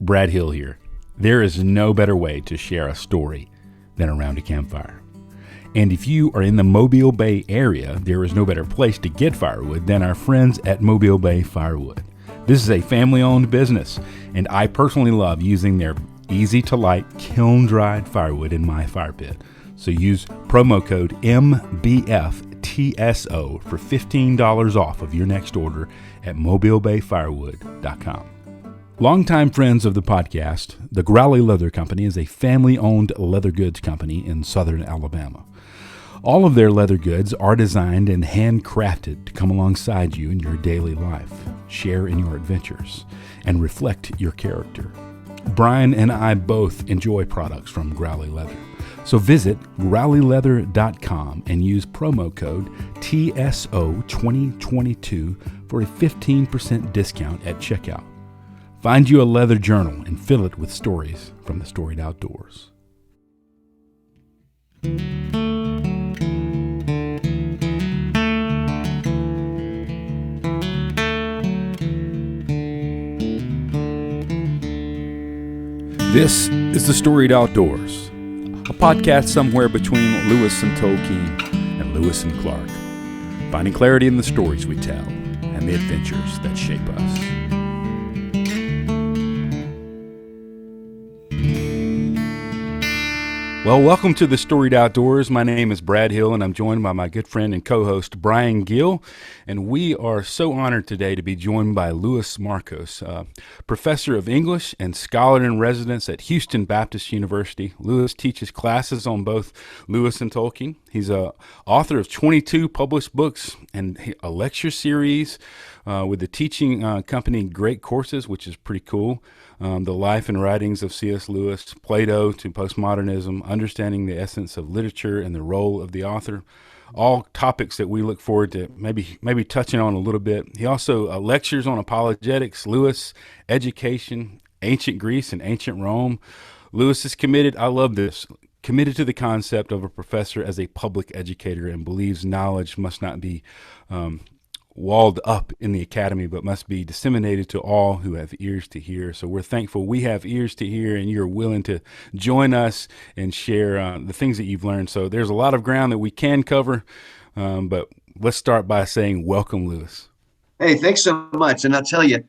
Brad Hill here. There is no better way to share a story than around a campfire. And if you are in the Mobile Bay area, there is no better place to get firewood than our friends at Mobile Bay Firewood. This is a family-owned business, and I personally love using their easy-to-light, kiln-dried firewood in my fire pit. So use promo code MBFTSO for $15 off of your next order at mobilebayfirewood.com. Longtime friends of the podcast, the Growley Leather Company is a family-owned leather goods company in southern Alabama. All of their leather goods are designed and handcrafted to come alongside you in your daily life, share in your adventures, and reflect your character. Brian and I both enjoy products from Growley Leather. So visit growleyleather.com and use promo code TSO2022 for a 15% discount at checkout. Find you a leather journal and fill it with stories from the Storied Outdoors. This is the Storied Outdoors, a podcast somewhere between Lewis and Tolkien and Lewis and Clark, finding clarity in the stories we tell and the adventures that shape us. Well, welcome to the Storied Outdoors. My name is Brad Hill, and I'm joined by my good friend and co-host, Brian Gill. And we are so honored today to be joined by Lewis Markos, professor of English and scholar in residence at Houston Baptist University. Lewis teaches classes on both Lewis and Tolkien. He's a author of 22 published books and a lecture series with the teaching company Great Courses, which is pretty cool. The life and writings of C.S. Lewis, Plato to Postmodernism, understanding the essence of literature and the role of the author, all topics that we look forward to maybe touching on a little bit. He also lectures on apologetics, Lewis, education, ancient Greece and ancient Rome. Lewis is committed, I love this, committed to the concept of a professor as a public educator and believes knowledge must not be walled up in the academy, but must be disseminated to all who have ears to hear. So we're thankful we have ears to hear and you're willing to join us and share the things that you've learned. So there's a lot of ground that we can cover, but let's start by saying welcome, Lewis. Hey, thanks so much. And I'll tell you,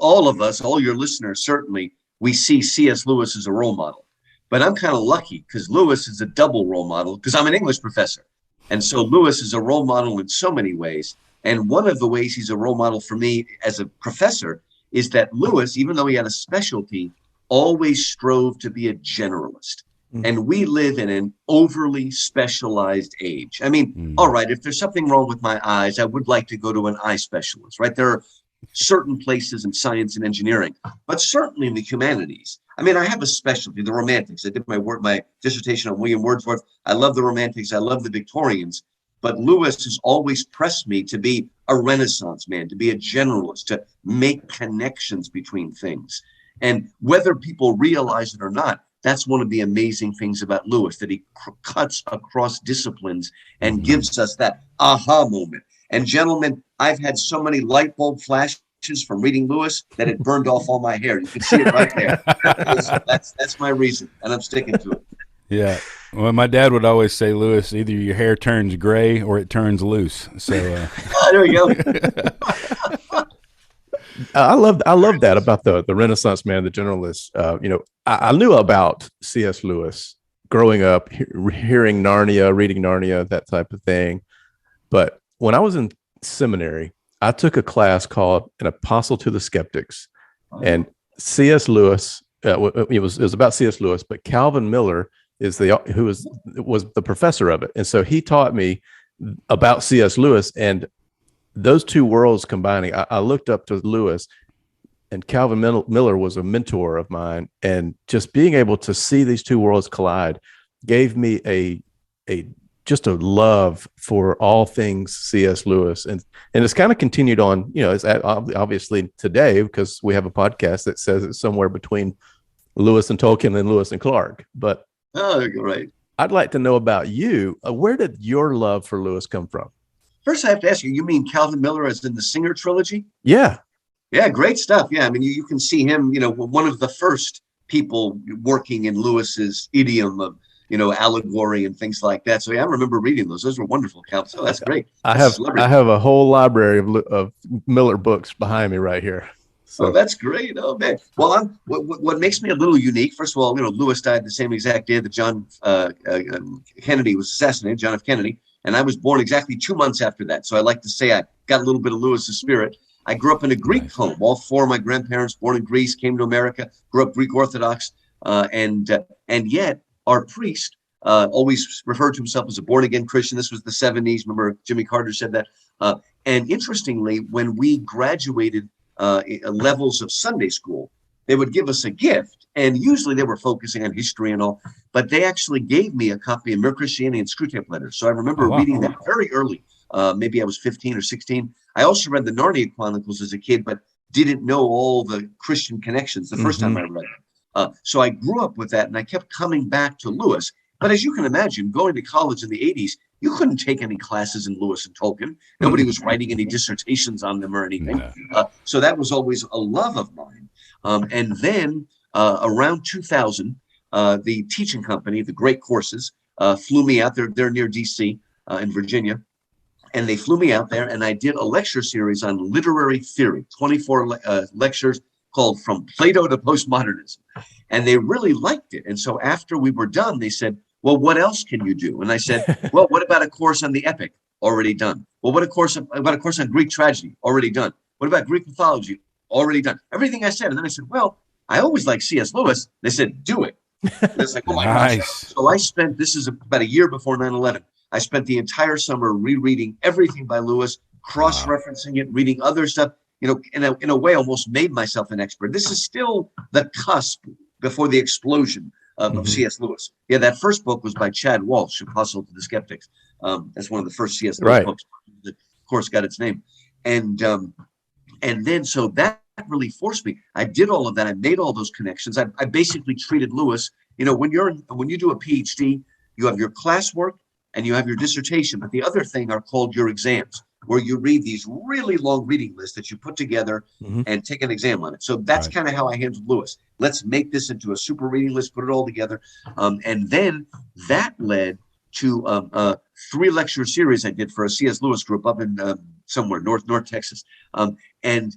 all of us, all your listeners, certainly, we see C.S. Lewis as a role model. But I'm kind of lucky because Lewis is a double role model because I'm an English professor. And so Lewis is a role model in so many ways. And one of the ways he's a role model for me as a professor is that Lewis, even though he had a specialty, always strove to be a generalist. Mm-hmm. And we live in an overly specialized age. I mean, all right, if there's something wrong with my eyes, I would like to go to an eye specialist, right? There are certain places in science and engineering, but certainly in the humanities. I mean, I have a specialty, the Romantics. I did my dissertation on William Wordsworth. I love the Romantics. I love the Victorians. But Lewis has always pressed me to be a Renaissance man, to be a generalist, to make connections between things. And whether people realize it or not, that's one of the amazing things about Lewis, that he cuts across disciplines and gives us that aha moment. And gentlemen, I've had so many light bulb flashes from reading Lewis that it burned off all my hair. You can see it right there. That's my reason, and I'm sticking to it. Yeah. Well, my dad would always say, Lewis, either your hair turns gray or it turns loose. So there we go. I love that about the Renaissance man, the generalist. I knew about C.S. Lewis growing up, hearing Narnia, reading Narnia, that type of thing. But when I was in seminary, I took a class called An Apostle to the Skeptics, and C.S. Lewis. It was about C.S. Lewis, but Calvin Miller was the professor of it, and so he taught me about C.S. Lewis, and those two worlds combining. I looked up to Lewis, and Calvin Miller was a mentor of mine, and just being able to see these two worlds collide gave me a just a love for all things C.S. Lewis, and it's kind of continued on. It's obviously today because we have a podcast that says it's somewhere between Lewis and Tolkien and Lewis and Clark. But right. I'd like to know about you. Where did your love for Lewis come from? First, I have to ask you, you mean Calvin Miller as in the Singer trilogy? Yeah. Yeah, great stuff. Yeah, I mean, you can see him, one of the first people working in Lewis's idiom of, allegory and things like that. So yeah, I remember reading those. Those were wonderful accounts. So that's great. I That's have a whole library of Miller books behind me right here. So that's great. Oh man. Well, what makes me a little unique. First of all, Lewis died the same exact day that John Kennedy was assassinated, John F. Kennedy, and I was born exactly 2 months after that. So I like to say I got a little bit of Lewis's spirit. I grew up in a Greek home. All four of my grandparents born in Greece, came to America, grew up Greek Orthodox, and yet our priest always referred to himself as a born-again Christian. This was the 70s. Remember, Jimmy Carter said that. And interestingly, when we graduated levels of Sunday school, they would give us a gift. And usually they were focusing on history and all, but they actually gave me a copy of Mere Christianity and Screwtape Letters. So I remember reading that very early. Maybe I was 15 or 16. I also read the Narnia Chronicles as a kid, but didn't know all the Christian connections the first time I read them. So I grew up with that, and I kept coming back to Lewis. But as you can imagine, going to college in the 80s, you couldn't take any classes in Lewis and Tolkien. Nobody was writing any dissertations on them or anything. So that was always a love of mine. And then around 2000, the teaching company, the Great Courses, flew me out. They're near D.C. In Virginia. And they flew me out there, and I did a lecture series on literary theory, 24 lectures called From Plato to Postmodernism. And they really liked it. And so after we were done, they said, well, what else can you do? And I said, well, what about a course on the epic? Already done. Well, what about a course on Greek tragedy? Already done. What about Greek mythology? Already done. Everything I said. And then I said, well, I always like C.S. Lewis. They said, do it. And it's like, oh my gosh. So I spent, this is about a year before 9/11. I spent the entire summer rereading everything by Lewis, cross-referencing it, reading other stuff, in a way almost made myself an expert. This is still the cusp before the explosion of C.S. Lewis. Yeah, that first book was by Chad Walsh, Apostle to the Skeptics. That's one of the first C.S. Lewis books that, of course, got its name. And then so that really forced me. I did all of that. I made all those connections. I basically treated Lewis, when you do a PhD, you have your classwork, and you have your dissertation, but the other thing are called your exams, where you read these really long reading lists that you put together and take an exam on it. So that's kind of how I handled Lewis. Let's make this into a super reading list, put it all together. And then that led to a 3-lecture series I did for a C.S. Lewis group up in somewhere, North Texas. And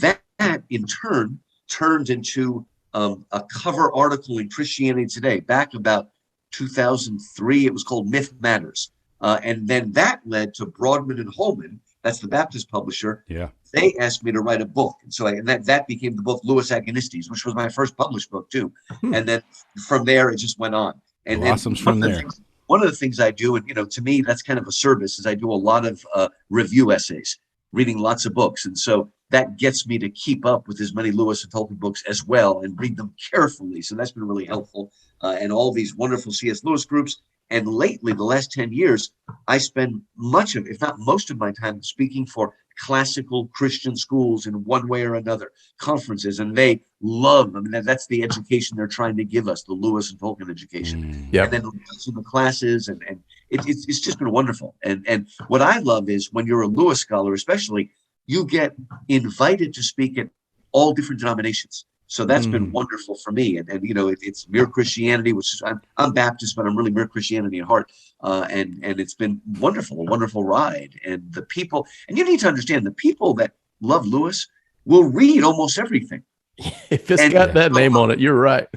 that in turn turned into a cover article in Christianity Today back about 2003. It was called Myth Matters. And then that led to Broadman and Holman. That's the Baptist publisher. Yeah. They asked me to write a book. And so that became the book Lewis Agonistes, which was my first published book too. And then from there, it just went on. And blossoms from there. One of the things I do, and to me, that's kind of a service, is I do a lot of review essays, reading lots of books. And so that gets me to keep up with as many Lewis and Tolkien books as well and read them carefully. So that's been really helpful. And all these wonderful C.S. Lewis groups. And lately, the last 10 years, I spend much of, if not most of my time speaking for classical Christian schools in one way or another, conferences, and they love, that's the education they're trying to give us, the Lewis and Tolkien education. And then in the classes, and it's just been wonderful. And what I love is when you're a Lewis scholar, especially, you get invited to speak at all different denominations. So that's been wonderful for me. And it's Mere Christianity, which is, I'm Baptist, but I'm really Mere Christianity at heart. And it's been wonderful, a wonderful ride. And the people, and you need to understand, the people that love Lewis will read almost everything. If it's got that name on it, you're right.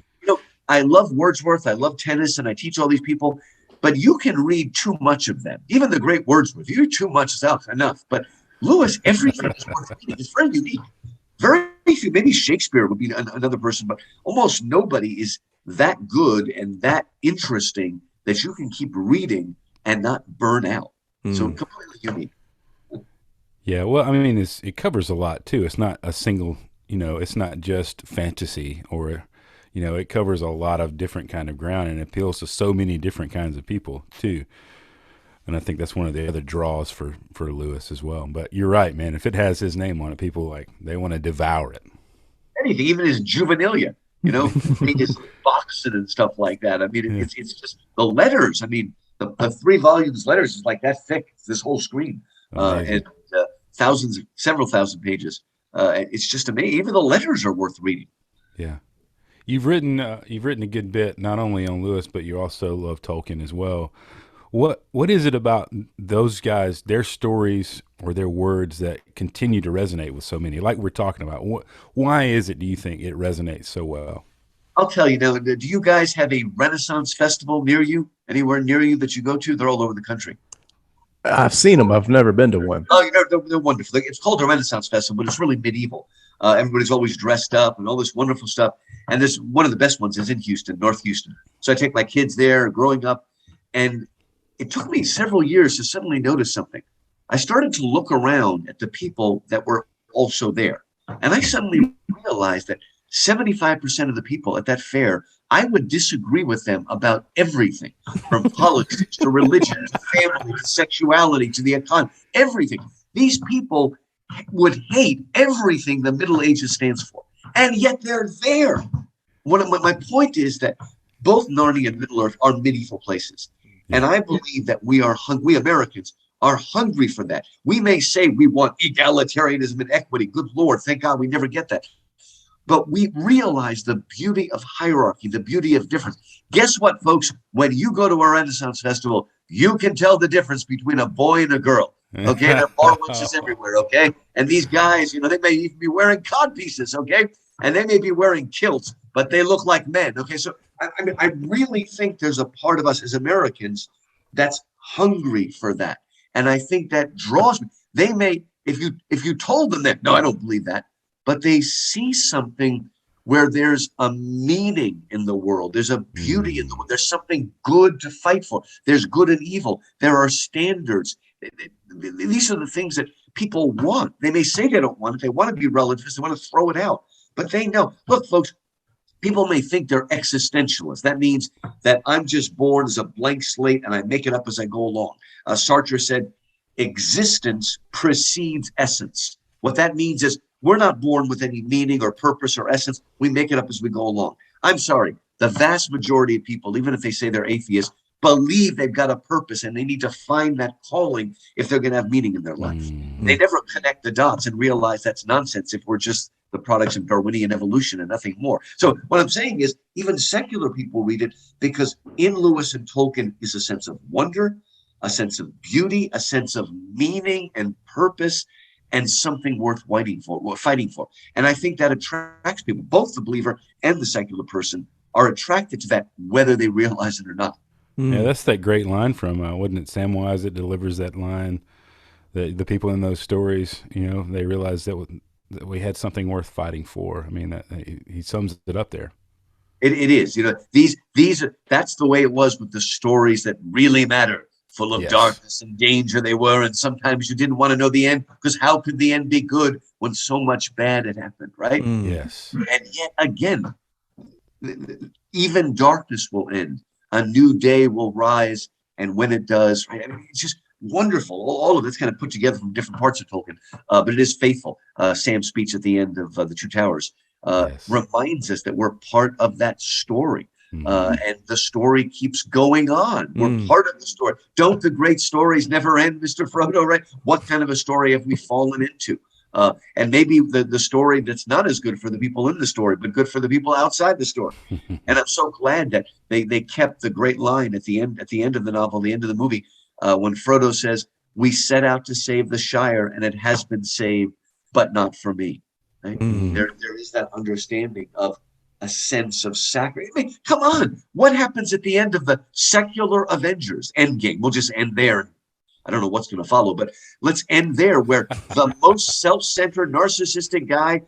I love Wordsworth, I love Tennyson, I teach all these people, but you can read too much of them. Even the great Wordsworth, you read too much is enough. But Lewis, everything is worth reading. It's very unique. Very few, maybe Shakespeare would be another person, but almost nobody is that good and that interesting that you can keep reading and not burn out. So completely unique. Yeah, well, it covers a lot too. It's not a single, it's not just fantasy or, it covers a lot of different kind of ground and appeals to so many different kinds of people too. And I think that's one of the other draws for Lewis as well. But you're right, man. If it has his name on it, people they want to devour it. Anything, even his juvenilia, his boxing and stuff like that. It's just the letters. The 3 volumes letters is like that thick. This whole screen, and several thousand pages. It's just amazing. Even the letters are worth reading. Yeah. You've written a good bit, not only on Lewis, but you also love Tolkien as well. What is it about those guys, their stories or their words that continue to resonate with so many? Like we're talking about, why is it, do you think, it resonates so well? I'll tell you now. Do you guys have a Renaissance festival near you? Anywhere near you that you go to? They're all over the country. I've seen them. I've never been to one. Oh, they're wonderful. It's called the Renaissance Festival, but it's really medieval. Everybody's always dressed up and all this wonderful stuff. And this one of the best ones is in Houston, North Houston. So I take my kids there growing up, and it took me several years to suddenly notice something. I started to look around at the people that were also there. And I suddenly realized that 75% of the people at that fair, I would disagree with them about everything, from politics to religion to family to sexuality to the economy, everything. These people would hate everything the Middle Ages stands for, and yet they're there. My point is that both Narnia and Middle Earth are medieval places, and I believe that we Americans are hungry for that. We may say we want egalitarianism and equity. Good Lord, thank God we never get that. But we realize the beauty of hierarchy, the beauty of difference. Guess what, folks? When you go to a Renaissance festival, you can tell the difference between a boy and a girl. Okay, there are bar wenches everywhere. Okay, and these guys, they may even be wearing cod pieces. Okay, and they may be wearing kilts, but they look like men. Okay, so I really think there's a part of us as Americans that's hungry for that, and I think that draws me. They may, if you told them that, no, I don't believe that. But they see something where there's a meaning in the world. There's a beauty in the world. There's something good to fight for. There's good and evil. There are standards. These are the things that people want. They may say they don't want it. They want to be relativists. They want to throw it out. But they know. Look, folks, people may think they're existentialists. That means that I'm just born as a blank slate and I make it up as I go along. Sartre said, existence precedes essence. What that means is we're not born with any meaning or purpose or essence. We make it up as we go along. I'm sorry. The vast majority of people, even if they say they're atheists, believe they've got a purpose and they need to find that calling if they're going to have meaning in their life. They never connect the dots and realize that's nonsense if we're just the products of Darwinian evolution and nothing more. So what I'm saying is even secular people read it because in Lewis and Tolkien is a sense of wonder, a sense of beauty, a sense of meaning and purpose, and something worth fighting for. And I think that attracts people. Both the believer and the secular person are attracted to that, whether they realize it or not. Yeah, that's that great line from, wasn't it Samwise that delivers that line? The people in those stories, they realize that we had something worth fighting for. I mean, he sums it up there. It is. That's the way it was with the stories that really matter. Full of darkness and danger they were, and sometimes you didn't want to know the end, because how could the end be good when so much bad had happened, right? Yes. And yet again, even darkness will end. A new day will rise, and when it does, right? I mean, it's just wonderful. All of it's kind of put together from different parts of Tolkien, but it is faithful. Sam's speech at the end of The Two Towers reminds us that we're part of that story. And the story keeps going on. We're part of the story. Don't the great stories never end, Mr. Frodo, right? What kind of a story have we fallen into? And maybe the story that's not as good for the people in the story, but good for the people outside the story. And I'm so glad that they kept the great line at the end of the novel, the end of the movie, when Frodo says, "We set out to save the Shire, and it has been saved, but not for me." Right? There is that understanding of a sense of sacrifice. I mean, come on. What happens at the end of the secular Avengers Endgame? We'll just end there. I don't know what's going to follow, but let's end there, where the most self-centered, narcissistic guy,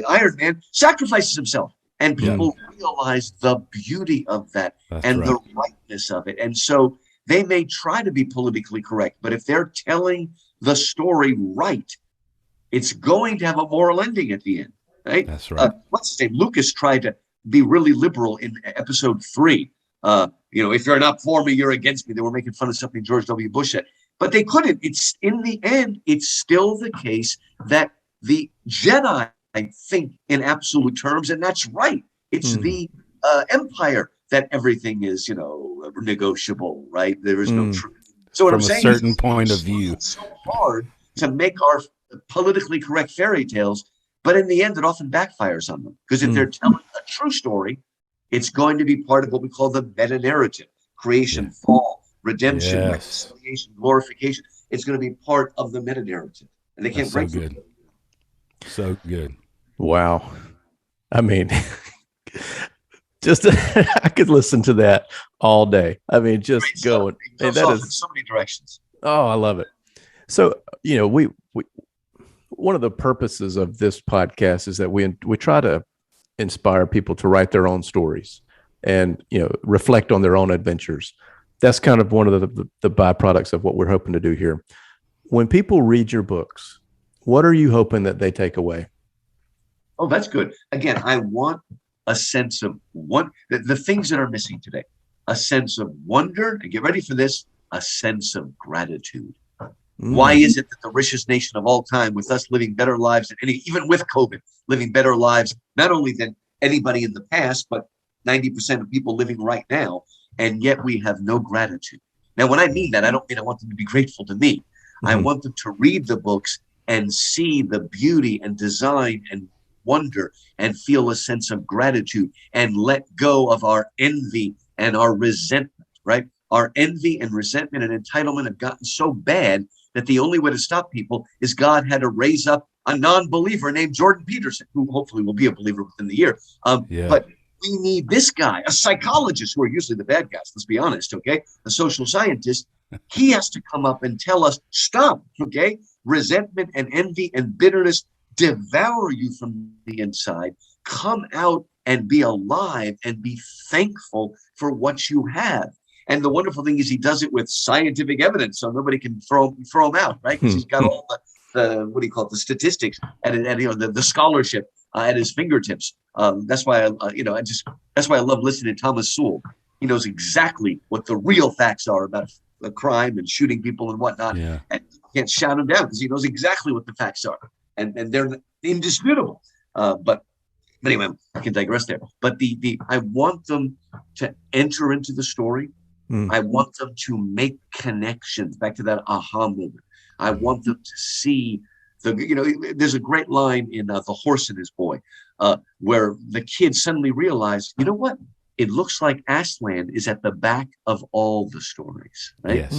Iron Man, sacrifices himself. And people realize the beauty of that. That's the rightness of it. And so they may try to be politically correct, but if they're telling the story right, it's going to have a moral ending at the end. Right? That's right. What's his name? Lucas tried to be really liberal in episode 3. If you're not for me, you're against me. They were making fun of something George W. Bush said, but they couldn't. It's in the end, it's still the case that the Jedi think in absolute terms, and that's right. It's the Empire that everything is, negotiable, right? There is no truth. So what I'm saying, from a certain point of view, it's so hard to make our politically correct fairy tales, but in the end, it often backfires on them. Because if they're telling a true story, it's going to be part of what we call the meta-narrative: creation, fall, redemption, reconciliation, glorification. It's going to be part of the meta-narrative. And they can't break it. So good. Wow. I mean, just I could listen to that all day. I mean, just going. It goes off in so many directions. Oh, I love it. So, we one of the purposes of this podcast is that we try to inspire people to write their own stories and, reflect on their own adventures. That's kind of one of the byproducts of what we're hoping to do here. When people read your books, what are you hoping that they take away? Oh, that's good. Again, I want a sense of the things that are missing today: a sense of wonder, and get ready for this, a sense of gratitude. Why is it that the richest nation of all time, with us living better lives than even with COVID, living better lives, not only than anybody in the past, but 90% of people living right now, and yet we have no gratitude? Now, when I mean that, I don't mean I want them to be grateful to me. I want them to read the books and see the beauty and design and wonder and feel a sense of gratitude and let go of our envy and our resentment, right? Our envy and resentment and entitlement have gotten so bad that the only way to stop people is God had to raise up a non-believer named Jordan Peterson, who hopefully will be a believer within the year. But we need this guy, a psychologist, who are usually the bad guys, let's be honest, okay? A social scientist. He has to come up and tell us, stop, okay? Resentment and envy and bitterness devour you from the inside. Come out and be alive and be thankful for what you have. And the wonderful thing is he does it with scientific evidence, so nobody can throw him out, right? Because he's got all the what do you call it, the statistics and the scholarship at his fingertips. That's why that's why I love listening to Thomas Sowell. He knows exactly what the real facts are about the crime and shooting people and whatnot. Yeah. And you can't shout him down because he knows exactly what the facts are, and they're indisputable. But anyway, I can digress there. But I want them to enter into the story. I want them to make connections back to that aha moment. I want them to see there's a great line in The Horse and His Boy, where the kids suddenly realize, you know what? It looks like Aslan is at the back of all the stories, right? Yes.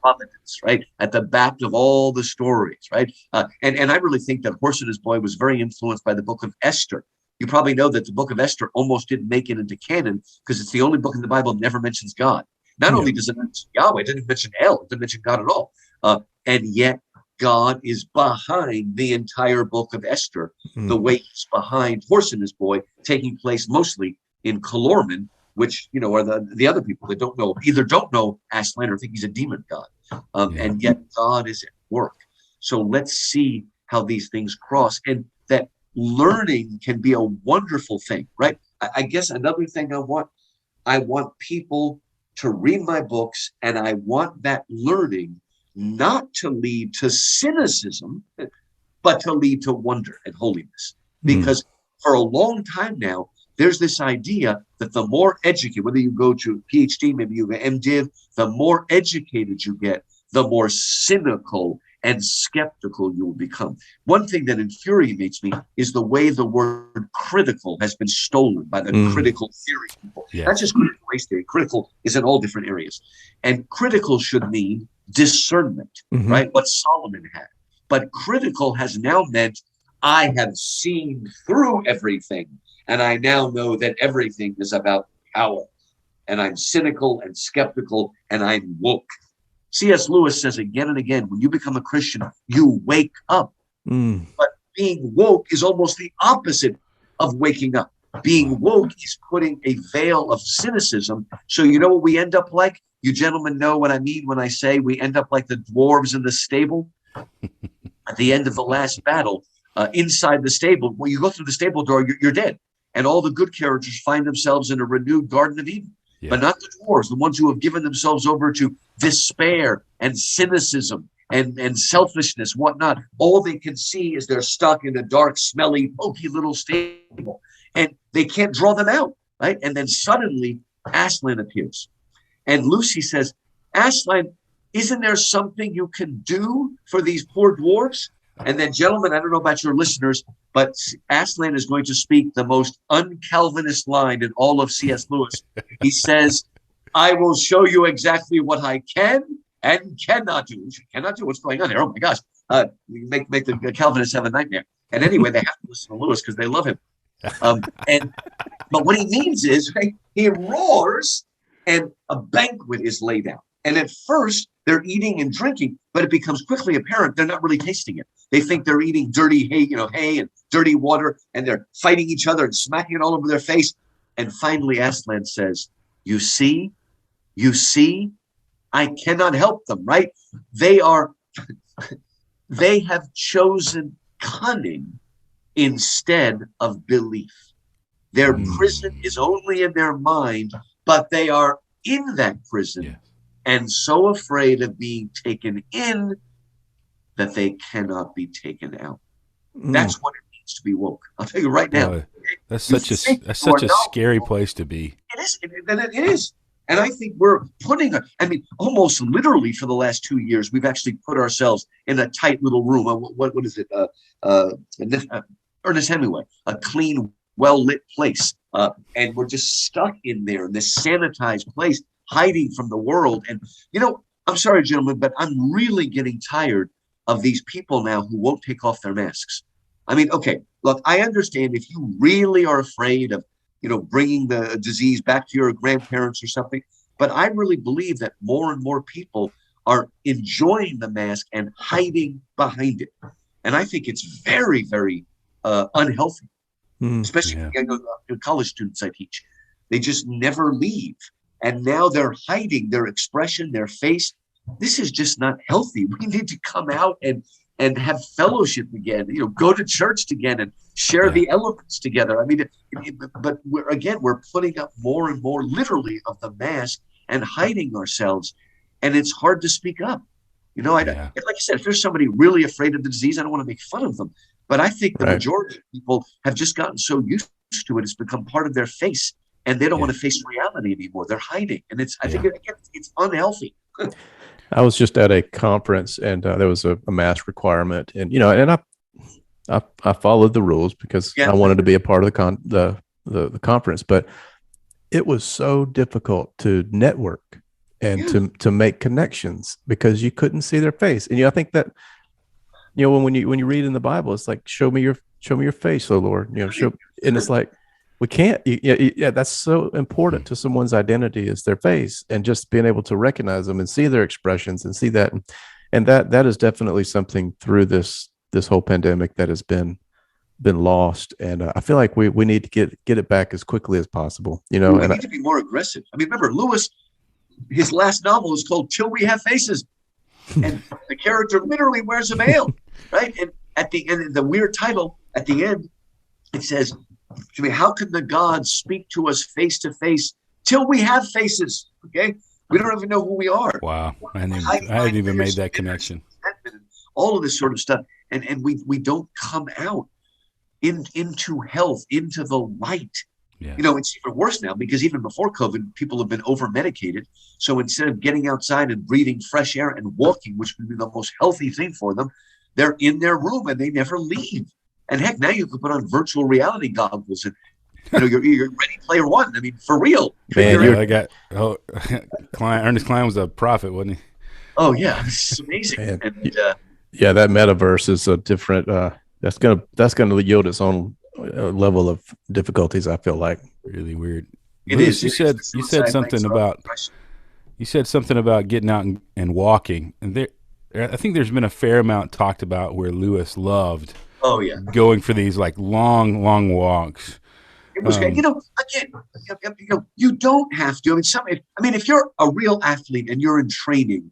Hobbits, right? At the back of all the stories, right? And I really think that Horse and His Boy was very influenced by the book of Esther. You probably know that the book of Esther almost didn't make it into canon because it's the only book in the Bible that never mentions God. Not only does it mention Yahweh, it didn't mention El, it didn't mention God at all. And yet God is behind the entire book of Esther, the way he's behind Horse and His Boy, taking place mostly in Calormen, which, are the other people that either don't know Aslan or think he's a demon god. And yet God is at work. So let's see how these things cross, and that learning can be a wonderful thing, right? I guess another thing I want people to read my books, and I want that learning not to lead to cynicism, but to lead to wonder and holiness. Because for a long time now, there's this idea that the more educated, whether you go to a PhD, maybe you go MDiv, the more educated you get, the more cynical and skeptical you will become. One thing that infuriates me is the way the word critical has been stolen by the critical theory people. Yeah. That's just critical race theory. Critical is in all different areas. And critical should mean discernment, right? What Solomon had. But critical has now meant I have seen through everything, and I now know that everything is about power. And I'm cynical and skeptical, and I'm woke. C.S. Lewis says again and again, when you become a Christian, you wake up. But being woke is almost the opposite of waking up. Being woke is putting a veil of cynicism. So you know what we end up like? You gentlemen know what I mean when I say we end up like the dwarves in the stable. At the end of the last battle, inside the stable, when you go through the stable door, you're dead. And all the good characters find themselves in a renewed Garden of Eden. Yeah. But not the dwarves, the ones who have given themselves over to despair and cynicism and selfishness, whatnot. All they can see is they're stuck in a dark, smelly, pokey little stable. And they can't draw them out, right? And then suddenly Aslan appears. And Lucy says, Aslan, isn't there something you can do for these poor dwarves? And then, gentlemen, I don't know about your listeners, but Aslan is going to speak the most un-Calvinist line in all of C.S. Lewis. He says, I will show you exactly what I can and cannot do. Cannot do. What's going on here? Oh, my gosh. Make the Calvinists have a nightmare. And anyway, they have to listen to Lewis because they love him. But what he means is, right, he roars and a banquet is laid out. And at first, they're eating and drinking, but it becomes quickly apparent they're not really tasting it. They think they're eating dirty hay and dirty water, and they're fighting each other and smacking it all over their face. And finally, Aslan says, you see, I cannot help them, right? They have chosen cunning instead of belief. Their prison is only in their mind, but they are in that prison and so afraid of being taken in that they cannot be taken out. That's what it means to be woke. I'll tell you right now. That's such a scary place to be. It is. It is. And I think we're almost literally for the last 2 years, we've actually put ourselves in a tight little room. What is it? Ernest Hemingway, a clean, well-lit place. And we're just stuck in there in this sanitized place, hiding from the world. And, I'm sorry, gentlemen, but I'm really getting tired of these people now who won't take off their masks. Okay, look, I understand if you really are afraid of, bringing the disease back to your grandparents or something. But I really believe that more and more people are enjoying the mask and hiding behind it. And I think it's very, very unhealthy, especially college students I teach. They just never leave. And now they're hiding their expression, their face. This is just not healthy. We need to come out and have fellowship again, go to church again and share the elements together. But we're putting up more and more literally of the mask and hiding ourselves. And it's hard to speak up. Like I said, if there's somebody really afraid of the disease, I don't want to make fun of them. But I think the majority of people have just gotten so used to it. It's become part of their face and they don't want to face reality anymore. They're hiding. And I think it's unhealthy. I was just at a conference and there was a mask requirement, and and I followed the rules because I wanted to be a part of the conference, but it was so difficult to network and to make connections because you couldn't see their face. And I think that when you read in the Bible, it's like show me your face, oh Lord, and it's like we can't. That's so important to someone's identity is their face, and just being able to recognize them and see their expressions and see that, and that is definitely something through this whole pandemic that has been lost. And I feel like we need to get it back as quickly as possible. We need to be more aggressive. Remember Lewis, his last novel is called "Till We Have Faces," and the character literally wears a veil, right? And at the end, the weird title at the end, it says, how can the gods speak to us face to face till we have faces? Okay, we don't even know who we are. Wow, I hadn't even made that connection. All of this sort of stuff, and we don't come out into health, into the light. Yeah. It's even worse now because even before COVID, people have been over medicated. So instead of getting outside and breathing fresh air and walking, which would be the most healthy thing for them, they're in their room and they never leave. And heck, now you can put on virtual reality goggles and you're Ready Player One. For real. Man, Ernest Cline was a prophet, wasn't he? Oh yeah, it's amazing. Man, and that metaverse is a different. That's gonna yield its own level of difficulties. I feel like really weird. It is. You said something about getting out and walking, and I think there's been a fair amount talked about where Lewis loved. Oh yeah, going for these like long walks. It was again. You don't have to. If you're a real athlete and you're in training,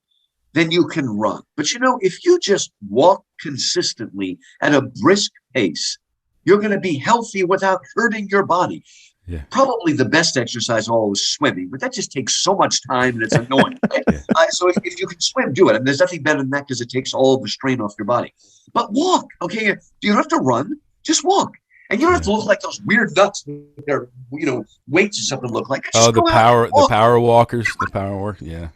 then you can run. But if you just walk consistently at a brisk pace, you're going to be healthy without hurting your body. Yeah. Probably the best exercise of all is swimming, but that just takes so much time and it's annoying. So if you can swim, do it. There's nothing better than that because it takes all the strain off your body. But walk, okay? You don't have to run, just walk. And you don't have to look like those weird nuts with their, weights or something look like. Just the power walkers, the power work, yeah.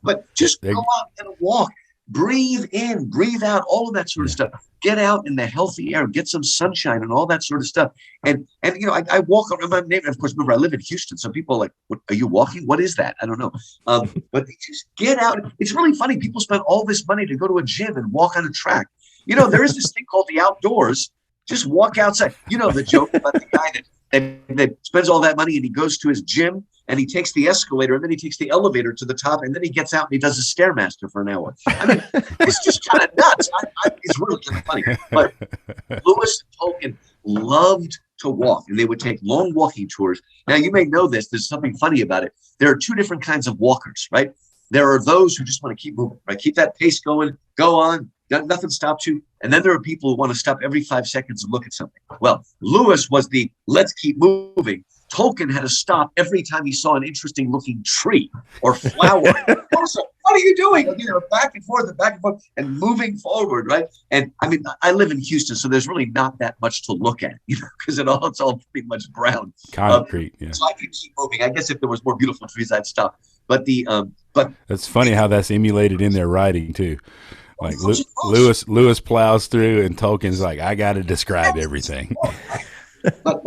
But just go out and walk. breathe in, breathe out, all of that sort of stuff. Get out in the healthy air, get some sunshine and all that sort of stuff. And I walk around my neighborhood. Of course, remember, I live in Houston, so people are like, what, are you walking? What is that? I don't know. But they just get out. It's really funny. People spend all this money to go to a gym and walk on a track. There is this thing called the outdoors. Just walk outside. The joke about the guy that spends all that money and he goes to his gym and he takes the escalator and then he takes the elevator to the top and then he gets out and he does a Stairmaster for an hour. I mean, it's just kind of nuts. It's really kind of funny. But Lewis and Tolkien loved to walk, and they would take long walking tours. Now, you may know this. There's something funny about it. There are two different kinds of walkers, right? There are those who just want to keep moving, right? Keep that pace going, go on. Nothing stops you. And then there are people who want to stop every 5 seconds and look at something. Well, Lewis was the let's keep moving. Tolkien had to stop every time he saw an interesting looking tree or flower. Also, what are you doing? Back and forth and moving forward, right? And I mean, I live in Houston, so there's really not that much to look at, because it's all pretty much brown. Concrete, yeah. So I could keep moving. I guess if there was more beautiful trees, I'd stop. But it's funny how that's emulated in their writing too. Like Lewis plows through, and Tolkien's like, I got to describe everything. But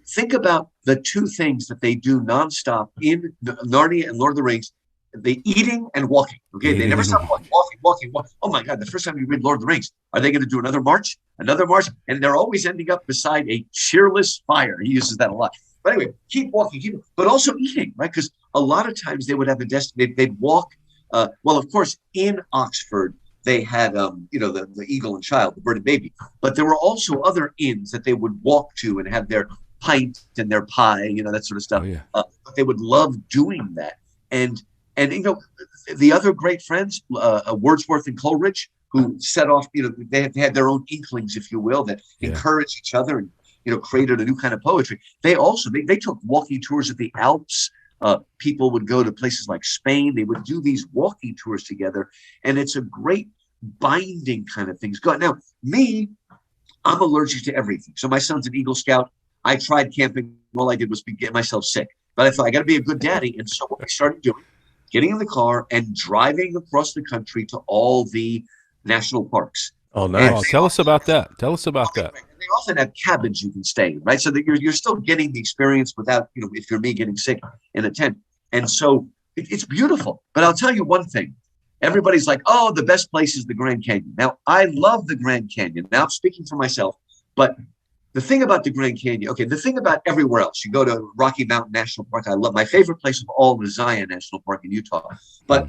think about the two things that they do nonstop in Narnia and Lord of the Rings: they eating and walking. Okay, they never stop walking. Oh my God! The first time you read Lord of the Rings, are they going to do another march? And they're always ending up beside a cheerless fire. He uses that a lot. But anyway, keep walking, but also eating, right? Because a lot of times they would have a destination. They'd walk. Well, of course, in Oxford, they had, the eagle and child, the bird and baby. But there were also other inns that they would walk to and have their pint and their pie, that sort of stuff. Oh, yeah. But they would love doing that. And the other great friends, Wordsworth and Coleridge, who set off, they had their own inklings, if you will, that encouraged each other and, created a new kind of poetry. They also, they took walking tours of the Alps. People would go to places like Spain. They would do these walking tours together, and it's a great binding kind of things. Now, I'm allergic to everything. So my son's an Eagle Scout. I tried camping. All I did was get myself sick. But I thought, I got to be a good daddy. And so what we started doing, getting in the car and driving across the country to all the national parks. Oh, nice. Tell us about that. They often have cabins you can stay in, right? So that you're still getting the experience without, if you're me, getting sick in a tent. And so it's beautiful. But I'll tell you one thing. Everybody's like, oh, the best place is the Grand Canyon. Now, I love the Grand Canyon. Now, I'm speaking for myself. But the thing about the Grand Canyon, the thing about everywhere else, you go to Rocky Mountain National Park. I love my favorite place of all is Zion National Park in Utah. But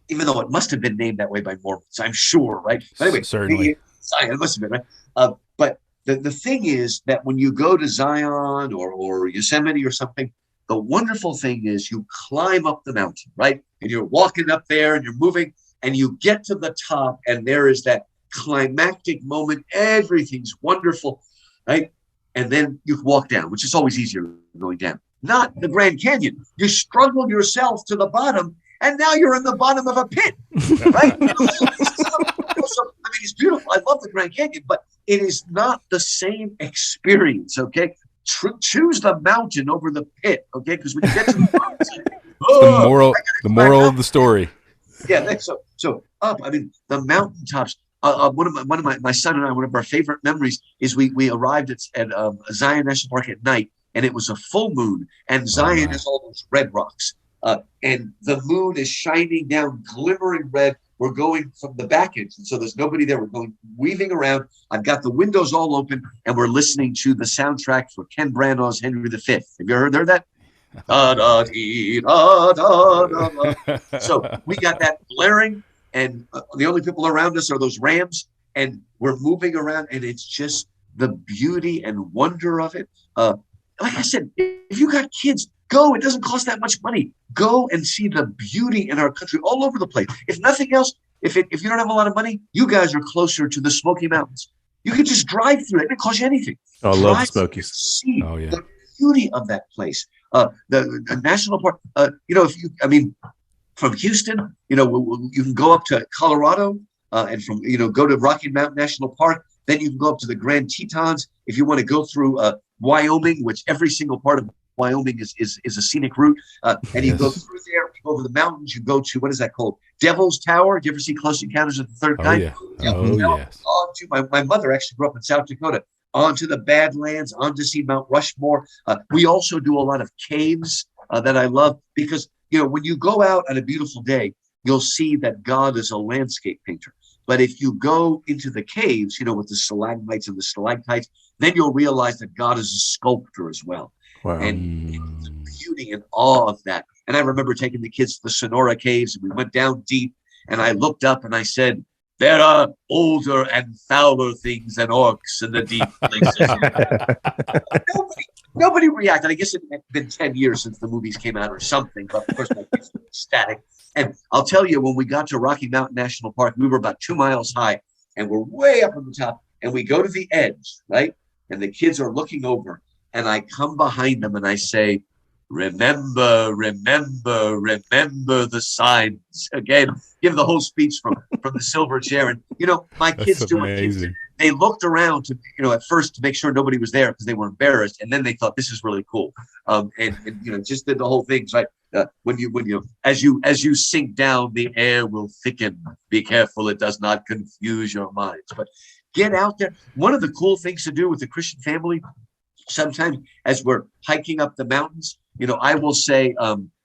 even though it must have been named that way by Mormons, I'm sure, right? But anyway, certainly. Zion, it must have been, right? But the thing is that when you go to Zion or Yosemite or something, the wonderful thing is you climb up the mountain, right? And you're walking up there and you're moving and you get to the top and there is that climactic moment. Everything's wonderful, right? And then you walk down, which is always easier going down. Not the Grand Canyon. You struggle yourself to the bottom and now you're in the bottom of a pit, right? It's beautiful. I love the Grand Canyon, but it is not the same experience, okay? Choose the mountain over the pit, okay? Because when you get to the mountain, the moral of the story. Yeah, so up. I mean, the mountaintops. One of my son and I, one of our favorite memories is we arrived at Zion National Park at night, and it was a full moon, and Zion has all those red rocks, and the moon is shining down, glimmering red. We're going from the back end, and so there's nobody there. We're going weaving around. I've got the windows all open, and we're listening to the soundtrack for Ken Branagh's Henry V. Have you heard that? Da, da, dee, da, da, da, da. So we got that blaring, and the only people around us are those rams, and we're moving around, and it's just the beauty and wonder of it. Like I said, if you got kids, go. It doesn't cost that much money. Go and see the beauty in our country all over the place. If nothing else, if you don't have a lot of money, you guys are closer to the Smoky Mountains. You can just drive through it. It doesn't cost you anything. Oh, I love the Smokies. See the beauty of that place. The national park. From Houston, you can go up to Colorado, and from go to Rocky Mountain National Park. Then you can go up to the Grand Tetons. If you want to go through Wyoming, which every single part of Wyoming is a scenic route, and you go through there. over the mountains, you go to, what is that called? Devil's Tower. Do you ever see Close Encounters of the Third Oh, Kind? yeah. Oh, yes. Onto, my mother actually grew up in South Dakota. Onto the Badlands, on to see Mount Rushmore. We also do a lot of caves that I love because, when you go out on a beautiful day, you'll see that God is a landscape painter. But if you go into the caves, with the stalagmites and the stalactites, then you'll realize that God is a sculptor as well. Wow. And the beauty and awe of that. And I remember taking the kids to the Sonora Caves, and we went down deep, and I looked up and I said, there are older and fouler things than orcs in the deep places. Nobody reacted. I guess it had been 10 years since the movies came out or something, but of course my kids were ecstatic. And I'll tell you, when we got to Rocky Mountain National Park, we were about 2 miles high, and we're way up on the top, and we go to the edge, right? And the kids are looking over, and I come behind them and I say, remember, remember, remember the signs. Again, give the whole speech from the silver chair. And, my kids That's doing amazing. things. They looked around to, at first to make sure nobody was there because they were embarrassed. And then they thought, this is really cool. And just did the whole thing. Right. As you sink down, the air will thicken. Be careful. It does not confuse your minds. But get out there. One of the cool things to do with the Christian family, sometimes as we're hiking up the mountains, I will say,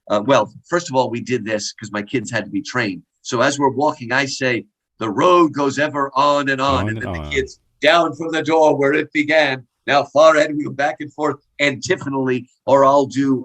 well, first of all, we did this because my kids had to be trained. So as we're walking, I say, the road goes ever on and on. And then the kids down from the door where it began. Now far ahead, we go back and forth antiphonally, or I'll do,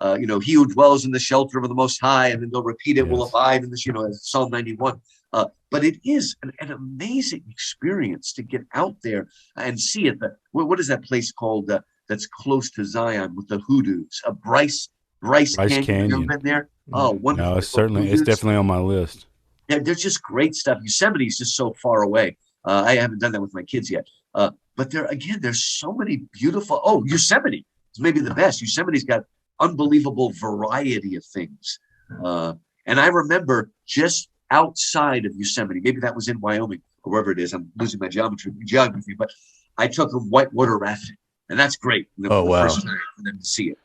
he who dwells in the shelter of the Most High, and then they'll repeat it, will abide in this, Psalm 91. But it is an amazing experience to get out there and see it. What is that place called that's close to Zion with the hoodoos? Bryce Canyon. You been there? Oh, wonderful. No, it's definitely on my list. Yeah, there's just great stuff. Yosemite is just so far away. I haven't done that with my kids yet. But there's so many beautiful. Oh, Yosemite is maybe the best. Yosemite's got unbelievable variety of things. And I remember just outside of Yosemite, maybe that was in Wyoming or wherever it is. I'm losing my geography, but I took them whitewater rafting, and that's great. Oh, wow. First time for them to see it.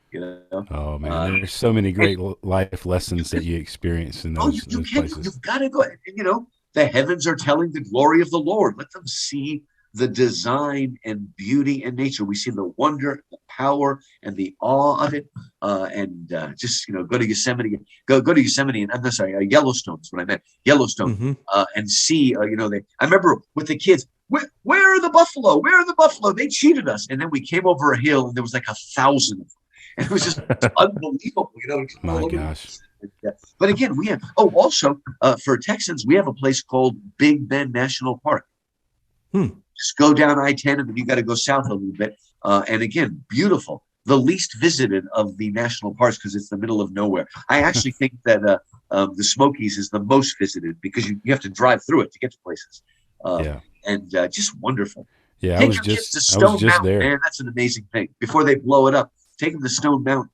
Oh man, there's so many great life lessons that you experience in those, places. You've got to go. And, the heavens are telling the glory of the Lord. Let them see the design and beauty in nature. We see the wonder, the power, and the awe of it. Just go to Yosemite. Go to Yosemite, and I'm sorry, Yellowstone is what I meant. Yellowstone, and see. I remember with the kids. Where are the buffalo? Where are the buffalo? They cheated us, and then we came over a hill, and there was like 1,000 of them. And it was just unbelievable, My gosh. But again, we have, also for Texans, we have a place called Big Bend National Park. Just go down I-10 and then you got to go south a little bit. And again, beautiful. The least visited of the national parks because it's the middle of nowhere. I actually think that the Smokies is the most visited because you have to drive through it to get to places. And just wonderful. Yeah, Take I was your kids just to Stone Mountain, there. Man, that's an amazing thing. Before they blow it up, take them to Stone Mountain.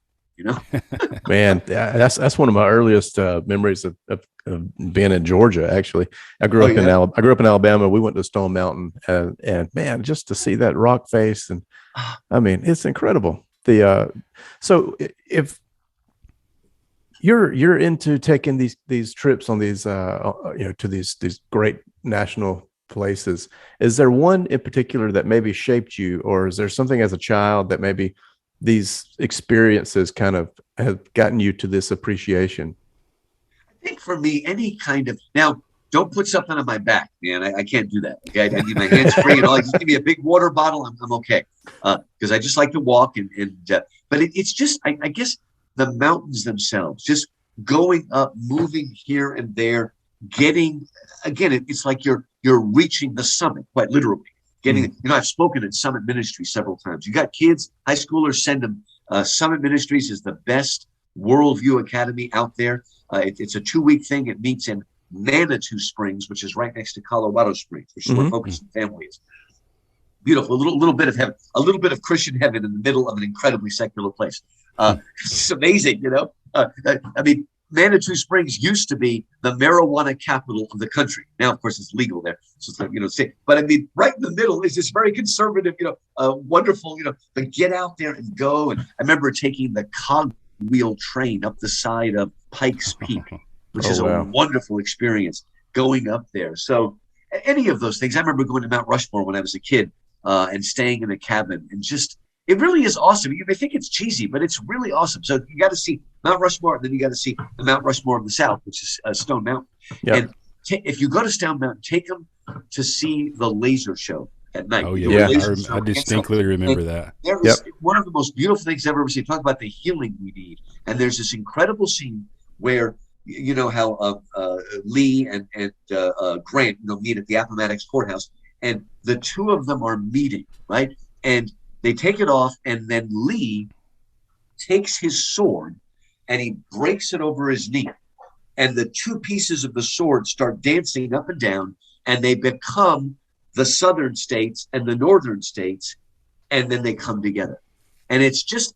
Man, that's one of my earliest memories of being in Georgia. Actually, I grew up in Alabama. We went to Stone Mountain, and man, just to see that rock face, and I mean, it's incredible. So if you're into taking these trips on these to these great national places, is there one in particular that maybe shaped you, or is there something as a child that maybe these experiences kind of have gotten you to this appreciation? I think for me, any kind of, now don't put something on my back, man. I can't do that. Okay, I need my hands free and all. Just give me a big water bottle. I'm okay because I just like to walk but it's just I guess the mountains themselves, just going up, moving here and there, getting again. It's like you're reaching the summit, quite literally. I've spoken at Summit Ministries several times. You got kids, high schoolers, send them. Summit Ministries is the best worldview academy out there. It's a 2-week thing. It meets in Manitou Springs, which is right next to Colorado Springs, which is where Focus on Family is. Beautiful, a little bit of heaven, a little bit of Christian heaven in the middle of an incredibly secular place. It's amazing, I mean, Manitou Springs used to be the marijuana capital of the country. Now, of course, it's legal there. So it's like, but I mean, right in the middle is this very conservative, wonderful, but get out there and go. And I remember taking the cogwheel train up the side of Pikes Peak, which Oh, is a wow. wonderful experience going up there. So any of those things. I remember going to Mount Rushmore when I was a kid and staying in a cabin, and just, it really is awesome. You may think it's cheesy, but it's really awesome. So you got to see Mount Rushmore, and then you got to see the Mount Rushmore of the South, which is Stone Mountain. Yeah. And if you go to Stone Mountain, take them to see the laser show at night. Oh The yeah, laser show I at distinctly sunset. remember And that. there is one of the most beautiful things I've ever seen. Talk about the healing we need. And there's this incredible scene where, you know how Lee and Grant, meet at the Appomattox courthouse, and the two of them are meeting, right? And they take it off, and then Lee takes his sword and he breaks it over his knee, and the two pieces of the sword start dancing up and down, and they become the southern states and the northern states, and then they come together. And it's just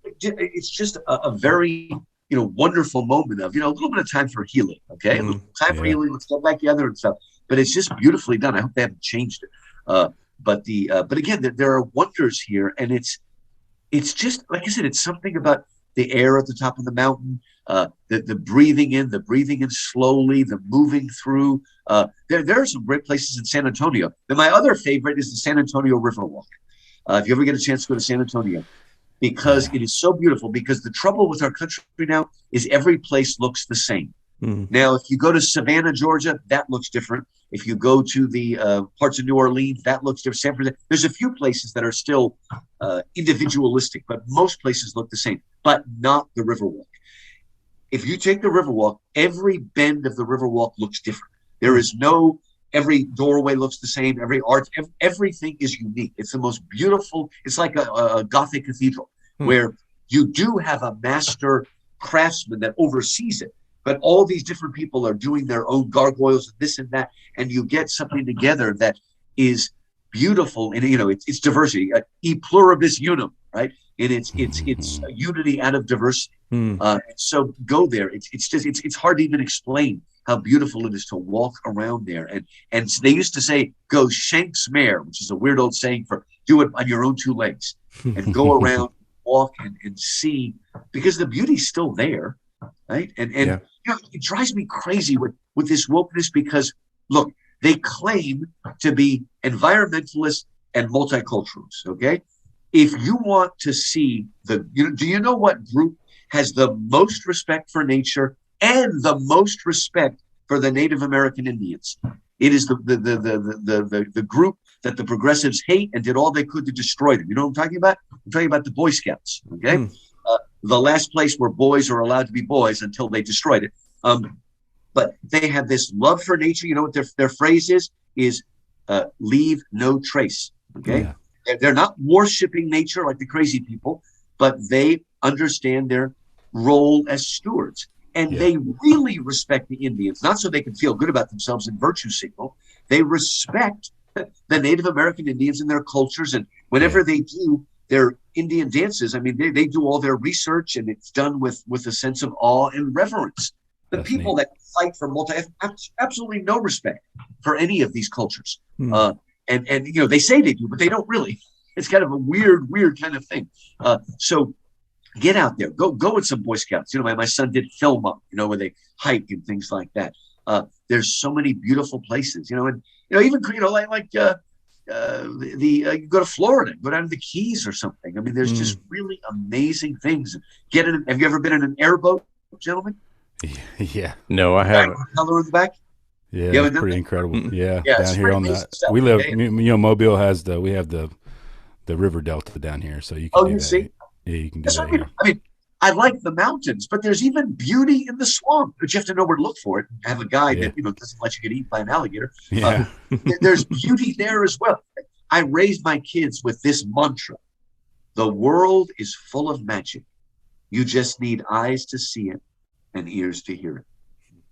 a very wonderful moment of, a little bit of time for healing, okay? Time for healing, let's get back together and stuff. But it's just beautifully done. I hope they haven't changed it. But again, there are wonders here, and it's just, like I said, it's something about the air at the top of the mountain, the breathing in slowly, the moving through. There are some great places in San Antonio. And my other favorite is the San Antonio Riverwalk. If you ever get a chance to go to San Antonio, because it is so beautiful, because the trouble with our country now is every place looks the same. Now, if you go to Savannah, Georgia, that looks different. If you go to the parts of New Orleans, that looks different. San Francisco, there's a few places that are still individualistic, but most places look the same, but not the Riverwalk. If you take the Riverwalk, every bend of the Riverwalk looks different. There is every doorway looks the same, every arch, everything is unique. It's the most beautiful. It's like a Gothic cathedral where you do have a master craftsman that oversees it, but all these different people are doing their own gargoyles and this and that, and you get something together that is beautiful. And it's diversity, e pluribus unum, right? And it's unity out of diversity. So go there. It's hard to even explain how beautiful it is to walk around there. And they used to say, go Shanks mare, which is a weird old saying for do it on your own two legs, and go around, walk and see, because the beauty's still there, right? And it drives me crazy with this wokeness, because look, they claim to be environmentalists and multiculturalists, okay? If you want to see do you know what group has the most respect for nature and the most respect for the Native American Indians? It is the group that the progressives hate and did all they could to destroy them. You know what I'm talking about? I'm talking about the Boy Scouts, okay? The last place where boys are allowed to be boys until they destroyed it. But they have this love for nature. You know what their phrase is leave no trace, okay? Yeah. They're not worshiping nature like the crazy people, but they understand their role as stewards. And they really respect the Indians, not so they can feel good about themselves and virtue signal. They respect the Native American Indians and their cultures. And whenever they do their Indian dances, I mean, they do all their research, and it's done with a sense of awe and reverence. The people that fight for have absolutely no respect for any of these cultures. And they say they do, but they don't really. It's kind of a weird kind of thing. So get out there, go with some Boy Scouts. My son did film up, where they hike and things like that. There's so many beautiful places, and even like you go to Florida, go down to the Keys or something. I mean, there's just really amazing things. Have you ever been in an airboat, gentlemen? Yeah. No, I haven't. Color in the back. Yeah, it's pretty incredible. Yeah, down here on that. Stuff. We live. Mobile has we have the river delta down here, so you can. You see? Yeah, you can do that. I mean, I like the mountains, but there's even beauty in the swamp, but you have to know where to look for it. Have a guide that doesn't let you get eaten by an alligator. Yeah. There's beauty there as well. I raised my kids with this mantra: the world is full of magic. You just need eyes to see it and ears to hear it.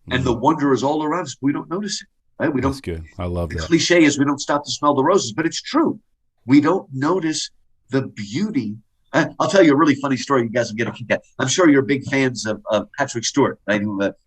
And the wonder is all around us. We don't notice it, right? We don't. That's good. I love that. The cliche is we don't stop to smell the roses, but it's true. We don't notice the beauty. I'll tell you a really funny story. You guys will get a kick out. I'm sure you're big fans of Patrick Stewart, right?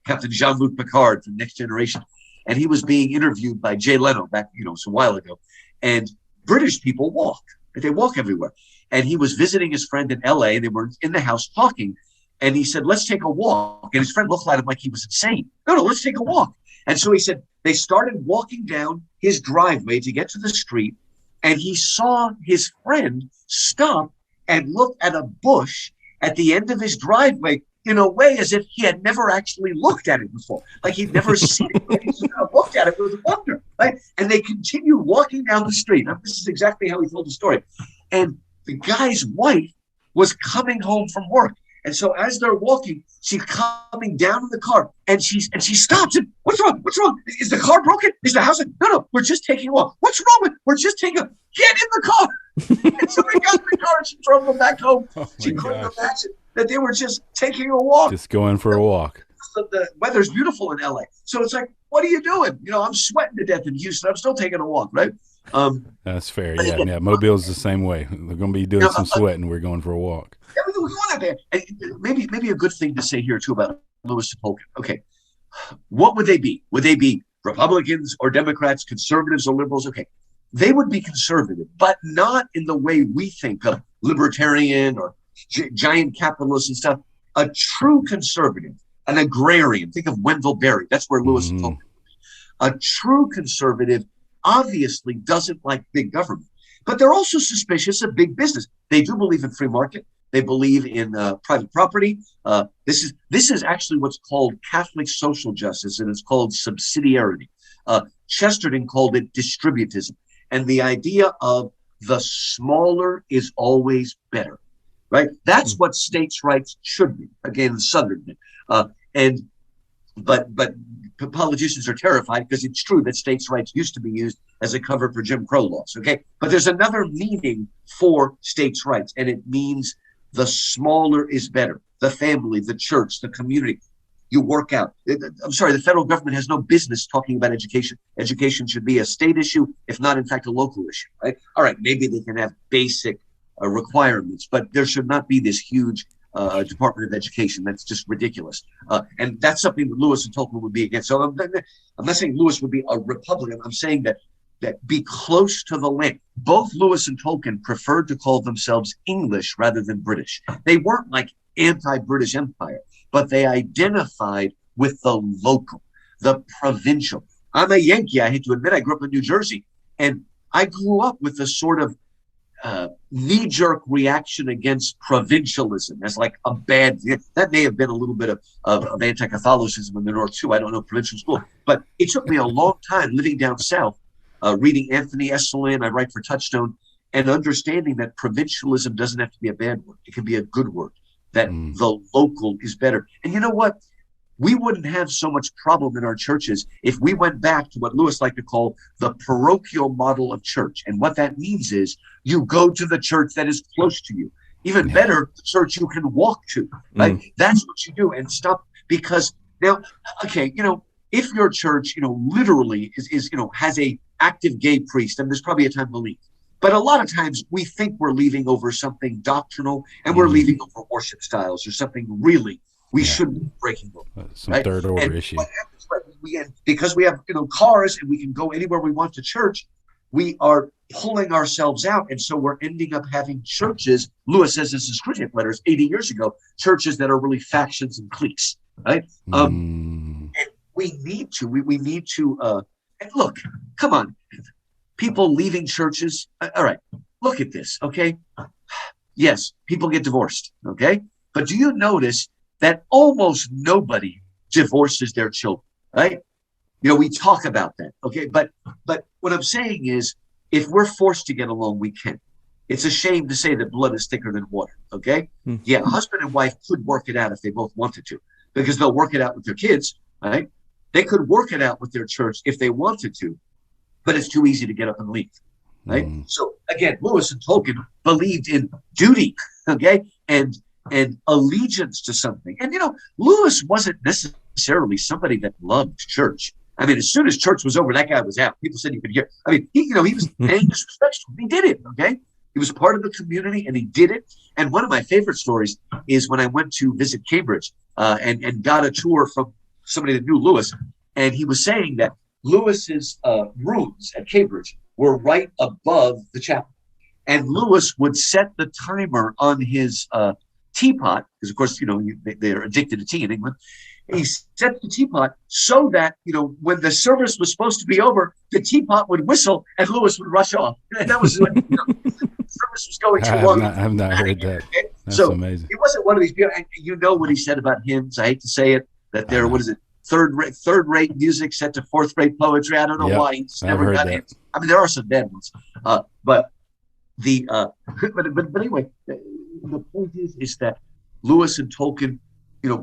Captain Jean-Luc Picard from Next Generation. And he was being interviewed by Jay Leno back, a while ago. And British people walk. They walk everywhere. And he was visiting his friend in LA. They were in the house talking. And he said, let's take a walk. And his friend looked at him like he was insane. No, let's take a walk. And so he said, they started walking down his driveway to get to the street. And he saw his friend stop and look at a bush at the end of his driveway in a way as if he had never actually looked at it before. Like he'd never seen it. He just kind of looked at it with wonder, right? And they continued walking down the street. Now, this is exactly how he told the story. And the guy's wife was coming home from work. And so as they're walking, she's coming down in the car and she stops and what's wrong? What's wrong? Is the car broken? Is the house? No, we're just taking a walk. What's wrong with? We're just taking a get in the car. And so they got in the car and she drove them back home. She couldn't imagine that they were just taking a walk. Just going for a walk. The weather's beautiful in LA. So it's like, what are you doing? I'm sweating to death in Houston. I'm still taking a walk, right? That's fair. Yeah. Mobile's the same way. They're going to be doing some sweating. We're going for a walk. We're going out there. And maybe a good thing to say here too about Lewis and Tolkien. Okay, what would they be? Would they be Republicans or Democrats, conservatives or liberals? Okay, they would be conservative, but not in the way we think of libertarian or giant capitalists and stuff. A true conservative, an agrarian. Think of Wendell Berry. That's where Lewis and Tolkien. A true conservative obviously doesn't like big government, but they're also suspicious of big business. They do believe in free market. They believe in private property. This is actually what's called Catholic social justice, and it's called subsidiarity. Chesterton called it distributism, and the idea of the smaller is always better, right? That's what states' rights should be. Again, the Southern thing. But politicians are terrified because it's true that states' rights used to be used as a cover for Jim Crow laws. Okay, but there's another meaning for states' rights, and it means the smaller is better. The family, the church, the community. You work out. I'm sorry, the federal government has no business talking about education. Education should be a state issue, if not, in fact, a local issue, right? All right, maybe they can have basic requirements, but there should not be this huge Department of Education. That's just ridiculous. And that's something that Lewis and Tolkien would be against. So I'm not saying Lewis would be a Republican. I'm saying that be close to the land. Both Lewis and Tolkien preferred to call themselves English rather than British. They weren't like anti-British Empire, but they identified with the local, the provincial. I'm a Yankee. I hate to admit I grew up in New Jersey, and I grew up with a sort of knee-jerk reaction against provincialism as like a bad thing. That may have been a little bit of anti-Catholicism in the North too. I don't know, provincial school. But it took me a long time living down south, reading Anthony Esolen, I write for Touchstone, and understanding that provincialism doesn't have to be a bad word. It can be a good word, that the local is better. And you know what? We wouldn't have so much problem in our churches if we went back to what Lewis liked to call the parochial model of church. And what that means is you go to the church that is close to you. Even better, the church you can walk to, right? That's what you do, and stop. Because now, okay, if your church, literally is has a active gay priest, and there's probably a time to leave. But a lot of times we think we're leaving over something doctrinal, and we're leaving over worship styles or something really we shouldn't be breaking over. Some right? third order issue. What happens, right, because we have cars and we can go anywhere we want to church, we are pulling ourselves out, and so we're ending up having churches. Lewis says this in Scrutineck letters 80 years ago. Churches that are really factions and cliques, right? And we need to. We need to. And look, come on, people leaving churches. All right, look at this. Okay, yes, people get divorced. Okay, but do you notice that almost nobody divorces their children, right? We talk about that, okay? But what I'm saying is, if we're forced to get along, we can. It's a shame to say that blood is thicker than water, okay? Yeah, husband and wife could work it out if they both wanted to, because they'll work it out with their kids, right? They could work it out with their church if they wanted to, but it's too easy to get up and leave, right? So again, Lewis and Tolkien believed in duty, okay? And allegiance to something. And, Lewis wasn't necessarily somebody that loved church. I mean, as soon as church was over, that guy was out. People said you could hear. I mean, he was paying disrespect. He did it, okay? He was part of the community, and he did it. And one of my favorite stories is when I went to visit Cambridge and got a tour from somebody that knew Lewis. And he was saying that Lewis's rooms at Cambridge were right above the chapel. And Lewis would set the timer on his teapot, because of course, they're addicted to tea in England. He set the teapot so that, when the service was supposed to be over, the teapot would whistle and Lewis would rush off. And that was when the service was going too long. I have not heard that. That's so amazing. It wasn't one of these people, and you know what he said about hymns. I hate to say it, that they're, what is it, third-rate music set to fourth-rate poetry. I don't know why he's never got it. I mean, there are some bad ones, but anyway, the point is that Lewis and Tolkien,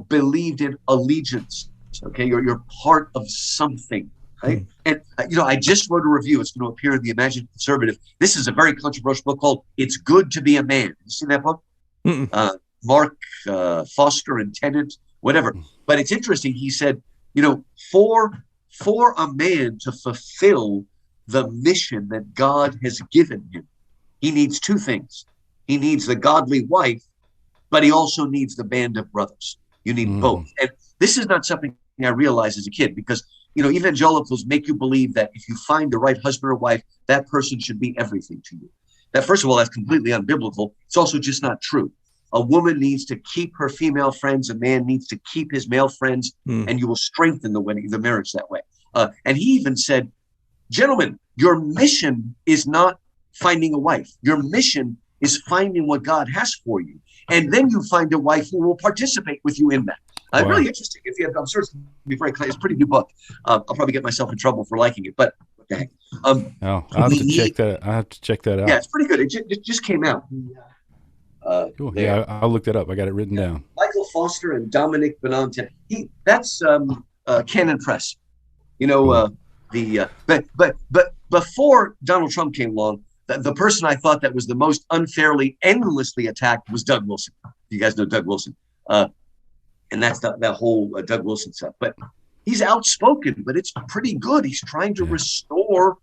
believed in allegiance. Okay, you're part of something, right? And I just wrote a review. It's going to appear in the Imaginative Conservative. This is a very controversial book called "It's Good to Be a Man." You seen that book? Mark Foster and Tennant, whatever. But it's interesting. He said, for a man to fulfill the mission that God has given him, he needs two things. He needs the godly wife, but he also needs the band of brothers. You need both. And this is not something I realized as a kid, because, evangelicals make you believe that if you find the right husband or wife, that person should be everything to you. That, first of all, that's completely unbiblical. It's also just not true. A woman needs to keep her female friends. A man needs to keep his male friends, and you will strengthen the marriage that way. And he even said, gentlemen, your mission is not finding a wife. Your mission is finding what God has for you. And then you find a wife who will participate with you in that. Wow. Really interesting. I'm sure it's going to be very clear. It's a pretty new book. I'll probably get myself in trouble for liking it, but what the heck. I'll have to check that. I have to check that out. Yeah, it's pretty good. It just came out. Cool. Yeah, I'll look that up. I got it written down. Michael Foster and Dominic Benanti. That's Canon Press. But before Donald Trump came along, the person I thought that was the most unfairly, endlessly attacked was Doug Wilson. You guys know Doug Wilson. And that's that whole Doug Wilson stuff. But he's outspoken, but it's pretty good. He's trying to restore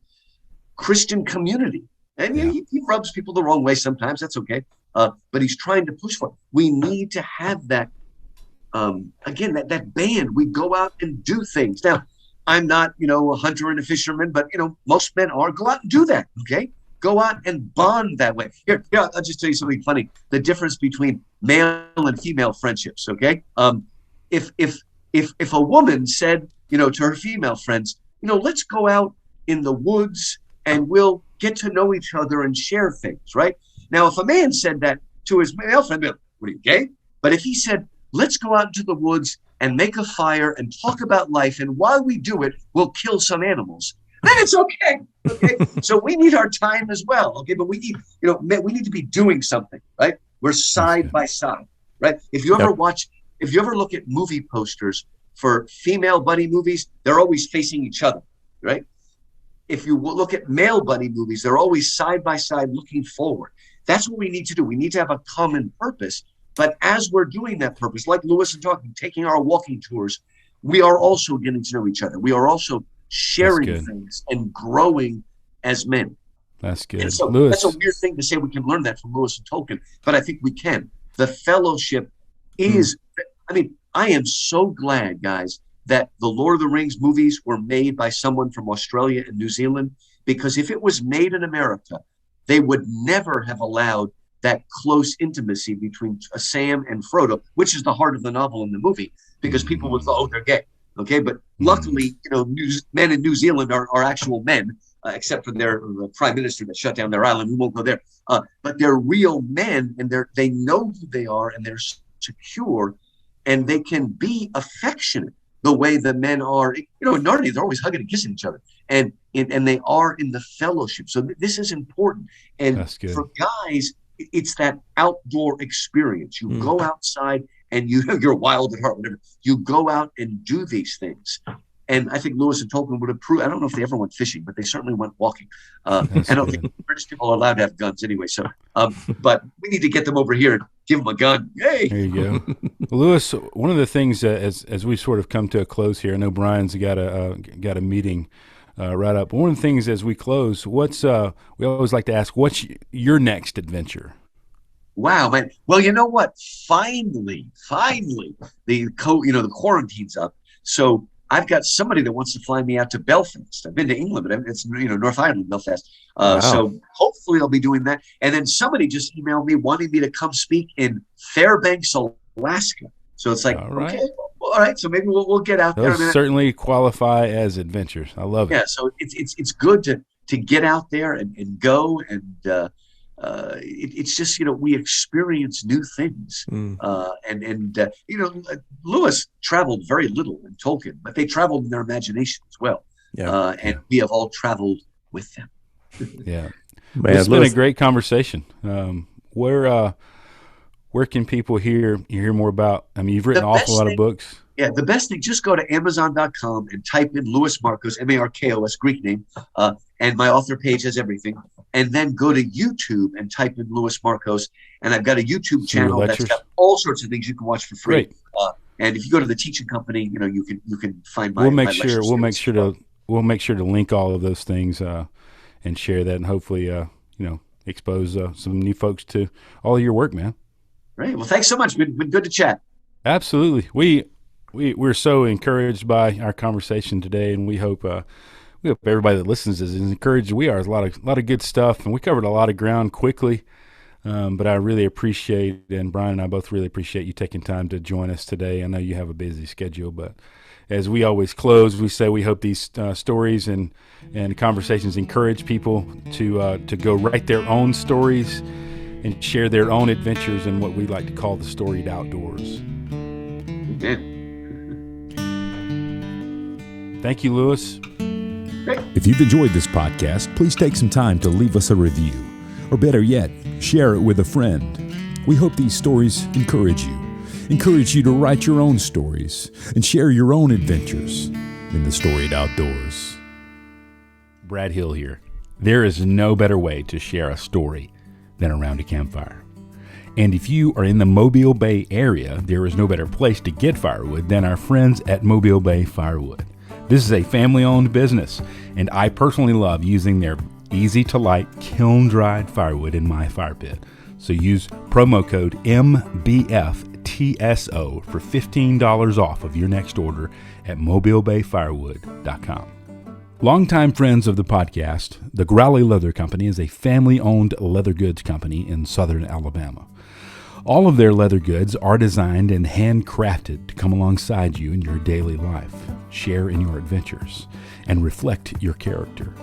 Christian community. And he rubs people the wrong way sometimes. That's okay. But he's trying to push for it. We need to have that, again, that band. We go out and do things. Now, I'm not, a hunter and a fisherman, but, most men are. Go out and do that, okay? Go out and bond that way. Here, I'll just tell you something funny. The difference between male and female friendships, okay? If a woman said, to her female friends, let's go out in the woods and we'll get to know each other and share things, right? Now, if a man said that to his male friend, what are you, gay? But if he said, let's go out into the woods and make a fire and talk about life, and while we do it, we'll kill some animals, then it's okay. Okay. So we need our time as well. Okay. But we need, we need to be doing something, right? We're side by side, right? If you ever look at movie posters for female buddy movies, they're always facing each other, right? If you look at male buddy movies, they're always side by side looking forward. That's what we need to do. We need to have a common purpose. But as we're doing that purpose, like Lewis and Tolkien, taking our walking tours, we are also getting to know each other. We are also sharing things and growing as men. That's good. And so Lewis, that's a weird thing to say we can learn that from Lewis and Tolkien, but I think we can. The fellowship is, I am so glad, guys, that the Lord of the Rings movies were made by someone from Australia and New Zealand, because if it was made in America, they would never have allowed that close intimacy between Sam and Frodo, which is the heart of the novel and the movie, because people would thought, they're gay. Okay, but luckily, men in New Zealand are actual men, except for their prime minister that shut down their island. We won't go there. But they're real men, and they know who they are, and they're secure, and they can be affectionate the way the men are. In Narnia, they're always hugging and kissing each other, and they are in the fellowship. So this is important. And for guys, it's that outdoor experience. You go outside. And you're wild at heart, whatever. You go out and do these things. And I think Lewis and Tolkien would approve. I don't know if they ever went fishing, but they certainly went walking. I don't think British people are allowed to have guns anyway. So, but we need to get them over here and give them a gun. Yay! There you go. Well, Lewis, one of the things as we sort of come to a close here, I know Brian's got a meeting right up. One of the things as we close, we always like to ask, what's your next adventure? Wow, man. Well, you know what? Finally, the quarantine's up. So I've got somebody that wants to fly me out to Belfast. I've been to England, but it's North Ireland, Belfast. Wow. So hopefully I'll be doing that. And then somebody just emailed me wanting me to come speak in Fairbanks, Alaska. So it's like, okay, well, all right. So maybe we'll get out there. Those certainly qualify as adventures. I love it. Yeah. So it's good to get out there and go and. It's just, we experience new things. Lewis traveled very little in Tolkien, but they traveled in their imagination as well. And we have all traveled with them. Yeah. Man, it's been a great conversation. Where can people hear more about? I mean, you've written an awful lot of books. Yeah, the best thing, just go to Amazon.com and type in Lewis Markos, Markos, Greek name, and my author page has everything. And then go to YouTube and type in Lewis Markos, and I've got a YouTube channel that's got all sorts of things you can watch for free. And if you go to the teaching company, you can find my. We'll make sure to link all of those things and share that, and hopefully expose some new folks to all of your work, man. Right. Well, thanks so much. Been good to chat. Absolutely. We're so encouraged by our conversation today, and we hope everybody that listens is as encouraged as we are. There's a lot of good stuff, and we covered a lot of ground quickly. But I really appreciate, and Brian and I both really appreciate you taking time to join us today. I know you have a busy schedule, but as we always close, we say we hope these stories and conversations encourage people to go write their own stories and share their own adventures in what we like to call the storied outdoors. Amen. Thank you, Lewis. If you've enjoyed this podcast, please take some time to leave us a review, or better yet, share it with a friend. We hope these stories encourage you to write your own stories and share your own adventures in the storied outdoors. Brad Hill here. There is no better way to share a story than around a campfire. And if you are in the Mobile Bay area, there is no better place to get firewood than our friends at Mobile Bay Firewood. This is a family-owned business, and I personally love using their easy-to-light, kiln-dried firewood in my fire pit. So use promo code MBFTSO for $15 off of your next order at mobilebayfirewood.com. Longtime friends of the podcast, the Growley Leather Company is a family-owned leather goods company in southern Alabama. All of their leather goods are designed and handcrafted to come alongside you in your daily life, share in your adventures, and reflect your character.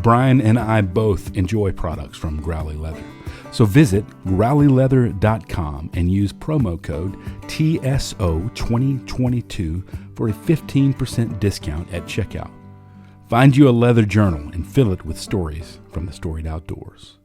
Brian and I both enjoy products from Growley Leather. So visit growleyleather.com and use promo code TSO2022 for a 15% discount at checkout. Find you a leather journal and fill it with stories from the storied outdoors.